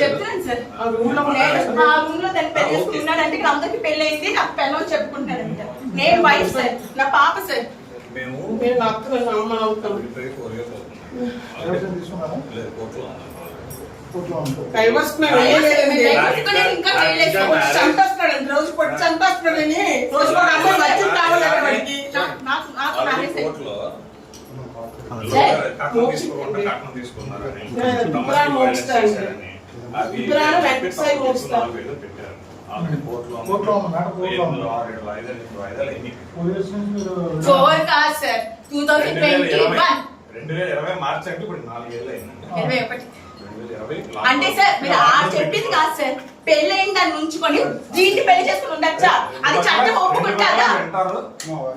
చెప్తాను సార్. ఆ రూమ్ లో దాన్ని పెళ్లి చేసుకున్నాడంటే అందరికి పెళ్లి అయింది, నాకు పెళ్ళని చెప్పుకుంటాడంట. నేను వైఫ్ సార్, నా పాప సార్. రోజు పొట్టి చంపేస్తున్నాడని రోజు ఒక అమ్మాయి వచ్చి కావాలంటే అంటే సార్ మీరు చెప్పింది కాదు సార్. పెళ్ళైన దాన్ని ఉంచుకొని దీన్ని పెళ్లి చేసుకుని ఉండొచ్చా? అది చట్టం ఒప్పుకుంటారా?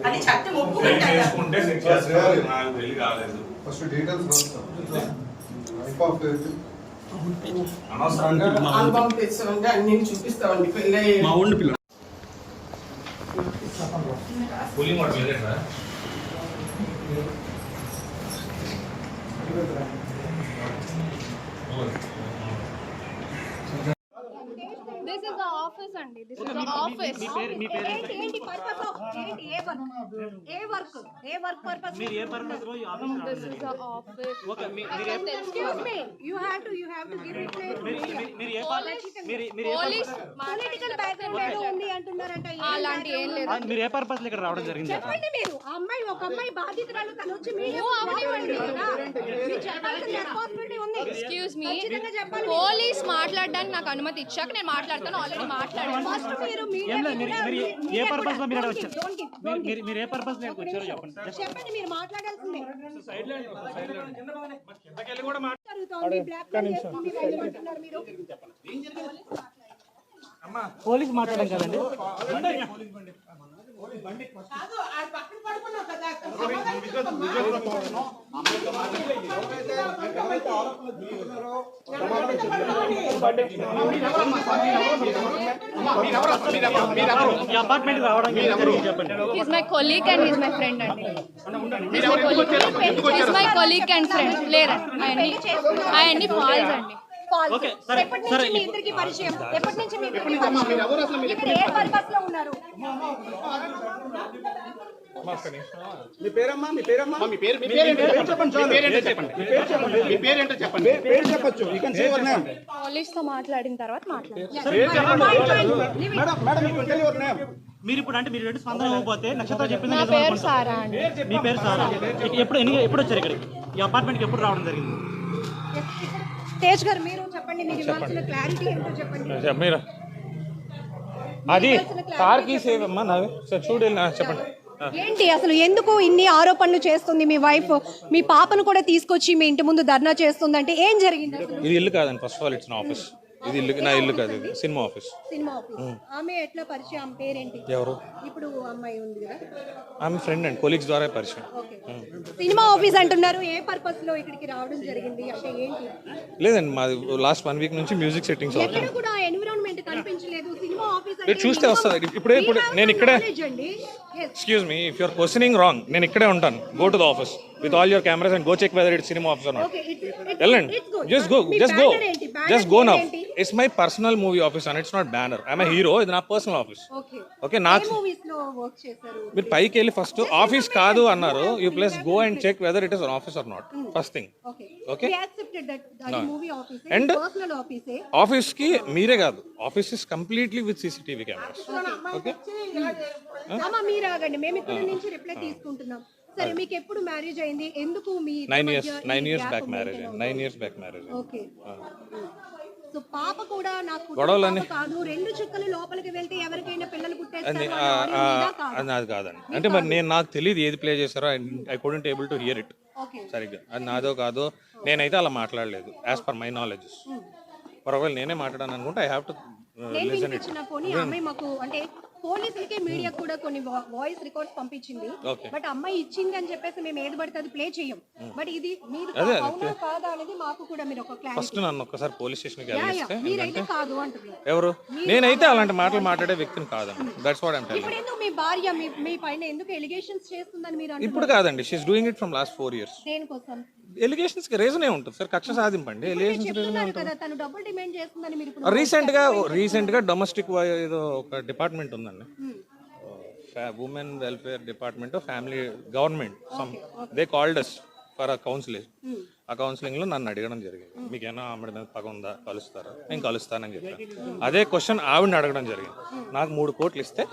అది చట్టం ఒప్పుకుంటారా? అన్ని చూపిస్తామండి. పెళ్ళి This is the office and this is the office. ఏంటి పర్పస్ ఆఫ్ ఏంటి ఏ వర్క్ పర్పస్ మీరు ఏ పర్పస్ లో ఈ office This is the office. Okay మీరు Excuse me, you have to give it మీరు ఏ police పొలిటికల్ బ్యాక్గ్రౌండ్ ఏదో ఉంది అంటున్నారంట. అలాంటి ఏం లేదు. మీరు ఏ పర్పస్ లో ఇక్కడ రావడం జరిగింది? చెప్పండి. మీరు ఒక అమ్మాయి బాధితురాలు, తను వచ్చి మీడియా అవనివ్వండి కదా, మీరు చెప్పాల్సిన రెస్పాన్సిబిలిటీ ఉంది. ఎక్స్క్యూజ్ మీ, పోలీస్ మాట్లాడడానికి నాకు అనుమతి ఇచ్చాక నేను మాట్లాడతాను. ఆల్రెడీ మాట్లాడాను. ఫస్ట్ మీరు ఏ పర్పస్ లో మీరు వచ్చారు? మీరు ఏ పర్పస్ లో వచ్చారో చెప్పండి. మీరు మాట్లాడాల్సిందే. పోలీస్ మాట్లాడడం కదండి. అపార్ట్మెంట్ రావడం చెప్పండి. He's my colleague and he's my friend అండి. He's my colleague and friend. లేరండి అవన్నీ ఫాల్స్ అండి. ఎప్పటి నుంచి మీ ఇద్దరికి పరిచయం? ఎప్పటి నుంచి మీ ఇద్దరికి పరిచయం? ఇక్కడ ఏ పర్పస్ లో ఉన్నారు? మీ పేరమ్మా? మీ పేరమ్మా? మీ పేరు చెప్పచ్చు. పోలీస్ తో మాట్లాడిన తర్వాత మాట్లాడారు. మీరు ఇప్పుడు అంటే మీరు స్పందన ఇవ్వకపోతే నక్షత్రం చెప్పింది. నా పేరు సారా అండి. మీ పేరు సారా? ఎప్పుడు వచ్చారు ఇక్కడికి? ఈ అపార్ట్మెంట్కి ఎప్పుడు రావడం జరిగింది? తేజ్ గారు మీరు చెప్పండి. మీరు ఇవ్వాల్సిన క్లారిటీ ఏంటో చెప్పండి. మీరు అది కార్కి సేవ్ అమ్మా నావి సార్ చూడు చెప్పండి. ఏంటి అసలు ఎందుకు ఇన్ని ఆరోపణలు చేస్తుంది మీ వైఫ్? మీ పాపను కూడా తీసుకొచ్చి మీ ఇంటి ముందు ధర్నా చేస్తుంది అంటే ఏం జరిగింది? ఇది ఇల్లు కాదండి. First of all it's office. ఇది ఇల్లు, నా ఇల్లు కాదు, ఇది సినిమా ఆఫీస్. ఆమె ఎట్లా పరిచయం? ఆమె పేరేంటి? ఎవరు? ఇప్పుడు అమ్మాయి ఉంది కదా, ఆమె ఫ్రెండ్ అండి, కొలీగ్స్ ద్వారా పరిచయం. సినిమా ఆఫీస్ అంటున్నారు. ఏ పర్పస్ లో ఇక్కడికి రావడం జరిగింది అంటే ఏంటి? లేదండి, మాది లాస్ట్ 1 వీక్ నుంచి మ్యూజిక్ సెట్టింగ్స్ అవుతుంది. ఎక్కడ కూడా ఎన్విరాన్మెంట్ కనిపించలేదు. సినిమా ఆఫీస్ మీరు చూస్తే వస్తుంది. ఇప్పుడు నేను ఇక్కడే. Excuse me, if you're questioning wrong, నేను ఇక్కడే ఉంటాను. Go to the office with all your cameras and go check whether it's cinema office or not. Ellen, just go now. It's my personal movie office and it's not banner. I'm a hero. It's not personal office. Okay, నాకు మీరు పైకి వెళ్ళి first office కాదు అన్నారు. You please go and check whether it is an office or not. First thing. Okay, we accepted that movie office and personal office. Office కి మీరే కాదు, office is completely with CCTV cameras. Okay, అమ్మ మీరు ఆగండి, మేము ఇక్కడ నుంచి reply తీసుకుంటున్నాం. సరే, మీకు ఎప్పుడు మ్యారేజ్ అయింది? ఎందుకు మీ 9 years back marriage. 9 years back marriage. Okay. So పాప కూడా నాకు కాదు, 2 చుక్కలు లోపలికి వెళ్తే ఎవరికైనా పిల్లలు పుట్టేస్తారు. అది కాదండి. అంటే మరి నాకు తెలియదు ఏది ప్లే చేశారో. I couldn't able to hear it సరిగ్గా. అది నాదో కాదో నేనైతే అలా మాట్లాడలేదు యాజ్ పర్ మై నాలెడ్జ్. ఒకవేళ నేనే మాట్లాడాను అనుకుంటే I have to listen it. అమ్మాయి మాకు అంటే పోలీసులకి మీడియా కూడా కొన్ని వాయిస్ రికార్డ్స్ పంపించింది. బట్ అమ్మాయి ఇచ్చింది అని చెప్పేసి మేము ఏది పడితే అది ప్లే చేయం. బట్ ఇది మీరు అవునా కాదా అనేది మాకు కూడా మీరు ఒక క్లారిటీ. ఫస్ట్ నన్ను ఒక్కసారి పోలీస్ స్టేషన్ కి వెళ్ళిస్తే మీరైతే కాదు అంటున్నారు. ఎవరు? నేనైతే అలాంటి మాటలు మాట్లాడే వ్యక్తిని కాదండి. That's what I am telling. ఇప్పుడు ఎందుకు మీ భార్య మీ పైన ఎందుకు ఎలిగేషన్స్ చేస్తుందని మీరు అంటున్నారు? ఇప్పుడు కాదండి, she is doing it from last 4 years. దేనికోసం? ఎలిగేషన్స్కి రీజనే ఉంటుంది సార్, కక్ష సాధింపండి, ఎలిగేషన్స్ రీజనే చెప్తున్నారు ఉంటుంది. కదా తను డబ్బులు డిమాండ్ చేస్తుందని మీరు ఇప్పుడు రీసెంట్గా డొమెస్టిక్ ఏదో ఒక డిపార్ట్మెంట్ ఉందండి, women welfare department family government they called us for a counselling. ఆ కౌన్సిలింగ్లో నన్ను అడగడం జరిగింది, మీకేనా ఆవిడ మీద పగ ఉందా, కలుస్తారా? నేను కలుస్తానని చెప్పాను. అదే క్వశ్చన్ ఆవిడని అడగడం జరిగింది. నాకు 3 కోట్లు ఇస్తే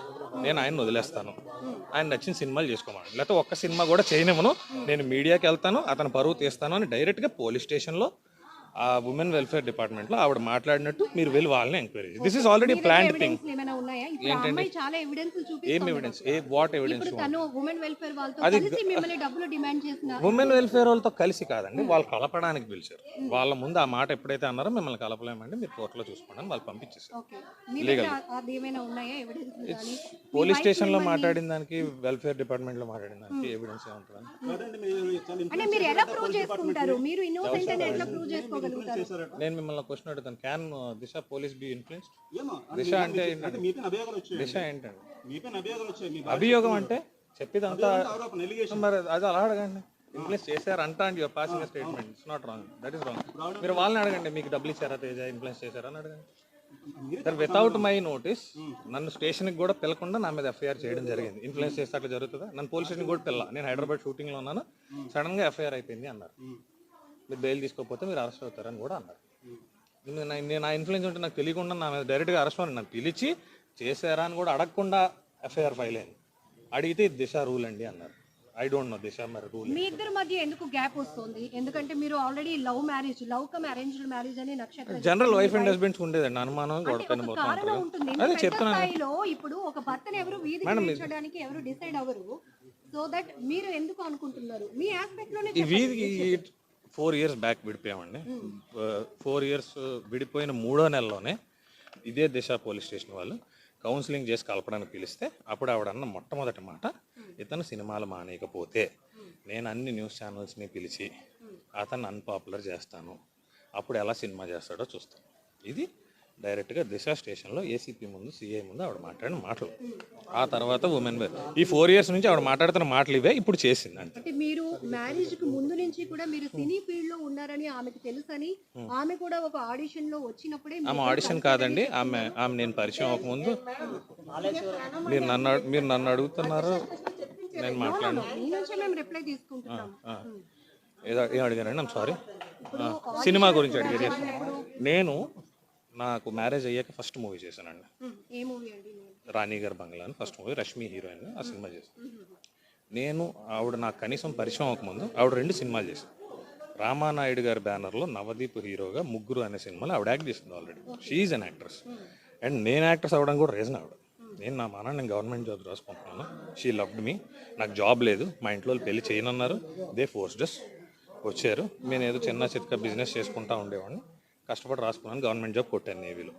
నేను ఆయన వదిలేస్తాను, ఆయన నచ్చిన సినిమాలు చేసుకోమని, లేకపోతే ఒక్క సినిమా కూడా చేయనివ్వను, నేను మీడియాకి వెళ్తాను, అతను పరువు తీస్తాను అని డైరెక్ట్గా పోలీస్ స్టేషన్లో ఆ ఉమెన్ వెల్ఫేర్ డిపార్ట్మెంట్లో ఆవిడ మాట్లాడినట్టు మీరు వెళ్ళి వాళ్ళని enquiry. This is already planned thing. ఏమైనా ఉన్నాయా? ఇప్పుడు ఆ అమ్మాయి చాలా ఎవిడెన్స్ ఏం చూపిస్తుంది. ఎవిడెన్స్? What evidence? ఇప్పుడు తను ఉమెన్ వెల్ఫేర్ వాళ్ళతో కలిసి మిమ్మల్ని డబ్బులు డిమాండ్ చేసిన ఉమెన్ వెల్ఫేర్ వాళ్ళతో కలిసి కాదండి, వాళ్ళు కలపడానికి పిలిచారు. వాళ్ళ ముందు ఆ మాట ఎప్పుడైతే అన్నారో మిమ్మల్ని కలపలేమండి, మీరు కోర్టులో చూసుకోండి అని వాళ్ళు పంపించేసారు. ఓకే, మీ దగ్గర అది ఏమైనా ఉన్నాయా ఎవిడెన్స్ కానీ? పోలీస్ స్టేషన్లో మాట్లాడిన దానికి, వెల్ఫేర్ డిపార్ట్మెంట్లో మాట్లాడిన దానికి ఎవిడెన్స్ ఏముంటుందని? అంటే మీరు ఎలా ప్రూవ్ చేసుకుంటారు? మీరు ఇన్నోసెంట్ అని ఎట్లా ప్రూవ్ చేసుకోగలుగుతారు? నేను మిమ్మల్ని క్వశ్చన్ అడుగుతాను, can Disha police be influenced? Disha అంటే ఏంటండి? దిశ ఏంటండి? అభియోగం అంటే చెప్పేదంతా మరి అది అలా అడగండి. ఇన్ఫ్లుయెన్స్ చేశారు అంట and your passing statement, it's not wrong, that is wrong. మీరు వాళ్ళని అడగండి, మీకు డబ్బులు ఇచ్చారా తేజ, ఇన్ఫ్లుయెన్స్ చేశారా అని అడగండి. సార్ వితౌట్ మై నోటీస్ నన్ను స్టేషన్కి కూడా పిలకుండా నా మీద ఎఫ్ఐఆర్ చేయడం జరిగింది. ఇన్ఫ్లుయెన్స్ చేస్తే అట్లా జరుగుతుందా? నన్ను పోలీస్ స్టేషన్ కూడా పిల్ల, నేను హైదరాబాద్ షూటింగ్లో ఉన్నాను, సడన్గా ఎఫ్ఐఆర్ అయిపోయింది అన్నారు. మీరు బెయిల్ తీసుకోకపోతే మీరు అరెస్ట్ అవుతారని కూడా అన్నారు. నేను నా ఇన్ఫ్లుయెన్స్ ఉంటే నాకు తెలియకుండా నా మీద డైరెక్ట్గా అరెస్ట్ అని నాకు పిలిచి చేశారా అని కూడా అడగకుండా ఎఫ్ఐఆర్ ఫైల్ అయింది. అడిగితే దిశ రూల్ అండి అన్నారు. ఐ డోంట్ నో దిశ మరి రూల్. మీ ఇద్దరి మధ్య ఎందుకు గ్యాప్ వస్తుంది? ఎందుకంటే మీరు already love come arranged marriage అని నక్షత్రం జనరల్ వైఫ్ అండ్ హస్బెండ్స్ ఉండేదండి, అనుమానం కారణం ఉంటుంది. అదే చెప్తున్నాను. స్థాయిలో ఇప్పుడు ఒక భర్తను ఎవరు వీధికి ఎవరు డిసైడ్ అవ్వరు. సో దట్ మీరు ఎందుకు అనుకుంటున్నారు? మీ ఆస్పెక్ట్ లోనే ఈ వీధికి 4 years బ్యాక్ విడిపోయామండి. 4 years విడిపోయిన 3వ నెలలోనే ఇదే దిశ పోలీస్ స్టేషన్ వాళ్ళు కౌన్సిలింగ్ చేసి కలపడానికి పిలిస్తే అప్పుడు ఆవిడ అన్న మొట్టమొదటి మాట, ఇతను సినిమాలు మానేయకపోతే నేను అన్ని న్యూస్ ఛానల్స్ని పిలిచి అతన్ని అన్పాపులర్ చేస్తాను, అప్పుడు ఎలా సినిమా చేస్తాడో చూస్తాను. ఇది డైరెక్ట్గా దిశ స్టేషన్లో ఏసీపీ ముందు, సిఐ ముందు ఆవిడ మాట్లాడిన మాటలు. ఆ తర్వాత ఉమెన్ ఈ 4 years నుంచి ఆవిడ మాట్లాడుతున్న మాటలు ఇవే ఇప్పుడు చేసింది. అంటే మీరు మ్యారేజ్ కి ముందు నుంచి కూడా మీరు సినీ ఫీల్డ్ లో ఉన్నారని ఆమెకు తెలుసని, ఆమె కూడా ఒక ఆడిషన్ లో వచ్చినప్పుడే ఆమె ఆడిషన్ కాదండి, ఆమె నేను పరిచయం అవ్వకముందు మీరు నన్ను అడుగుతున్నారు, నేను మాట్లాడిన మీ నుంచే మేము రిప్లై తీసుకుంటున్నాం. ఏం అడిగారండి? ఐమ్ సారీ, సినిమా గురించి అడిగారు. నేను నాకు మ్యారేజ్ అయ్యాక ఫస్ట్ మూవీ చేశానండి, ఏ మూవీ అండి? రాణి గారి బంగ్లా అని ఫస్ట్ మూవీ, రష్మి హీరోయిన్, ఆ సినిమా చేశాను. నేను ఆవిడ నాకు కనీసం పరిచయం అవ్వకముందు ఆవిడ 2 సినిమాలు చేశాను. రామానాయుడు గారి బ్యానర్లో నవదీప్ హీరోగా ముగ్గురు అనే సినిమాలో ఆవిడ యాక్ట్ చేసింది already. She an actress and నేను యాక్ట్రెస్ అవ్వడం కూడా రీజన్ ఆవిడ. నేను గవర్నమెంట్ జాబ్ రాసుకుంటున్నాను, షీ లవ్డ్ మీ, నాకు జాబ్ లేదు, మా ఇంట్లో పెళ్లి చేయనన్నారు, దే ఫోర్స్డ్ అస్, వచ్చారు. నేను ఏదో చిన్న చిత్క బిజినెస్ చేసుకుంటా ఉండేవాడిని, కష్టపడి రాసుకున్నాను, గవర్నమెంట్ జాబ్ కొట్టాను నేవీలో.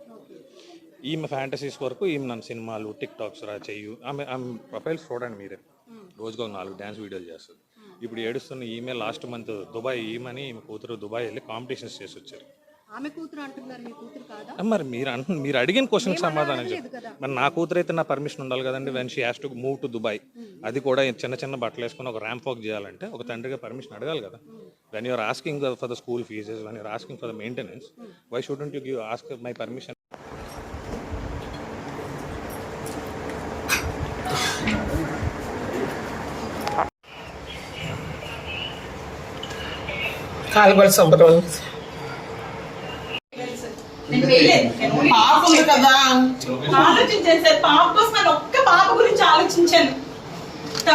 ఈమె ఫ్యాంటసీస్ వరకు ఈమె నన్ను సినిమాలు, టిక్ టాక్స్ చెయ్యు, ఆమె ప్రొఫైల్స్ చూడండి మీరే, రోజుకు 4 డ్యాన్స్ వీడియోలు చేస్తుంది. ఇప్పుడు ఏడుస్తున్న ఈమె లాస్ట్ మంత్ దుబాయ్, ఈమెని ఈమె కూతురు దుబాయ్ వెళ్ళి కాంపిటీషన్స్ చేసి వచ్చారు. ఆమె కూతురు అంటున్నారు, మీ కూతురు కాదా? మరి మీరు అడిగిన క్వశ్చన్ సమాధానం చెప్పి, మరి నా కూతురు అయితే నా పర్మిషన్ ఉండాలి కదండి. When she has to move to Dubai, అది కూడా చిన్న బట్టలు వేసుకుని ఒక ర్యాంప్ వాక్ చేయాలంటే ఒక తండ్రిగా పర్మిషన్ అడగాలి కదా. When you're asking for the school fees, when you're asking for the maintenance, why shouldn't you ask my permission? నేను వేయలేదు. పాప ఉంది కదా ఆలోచించాను సార్, పాప కోసం ఒక్క పాప గురించి ఆలోచించాను.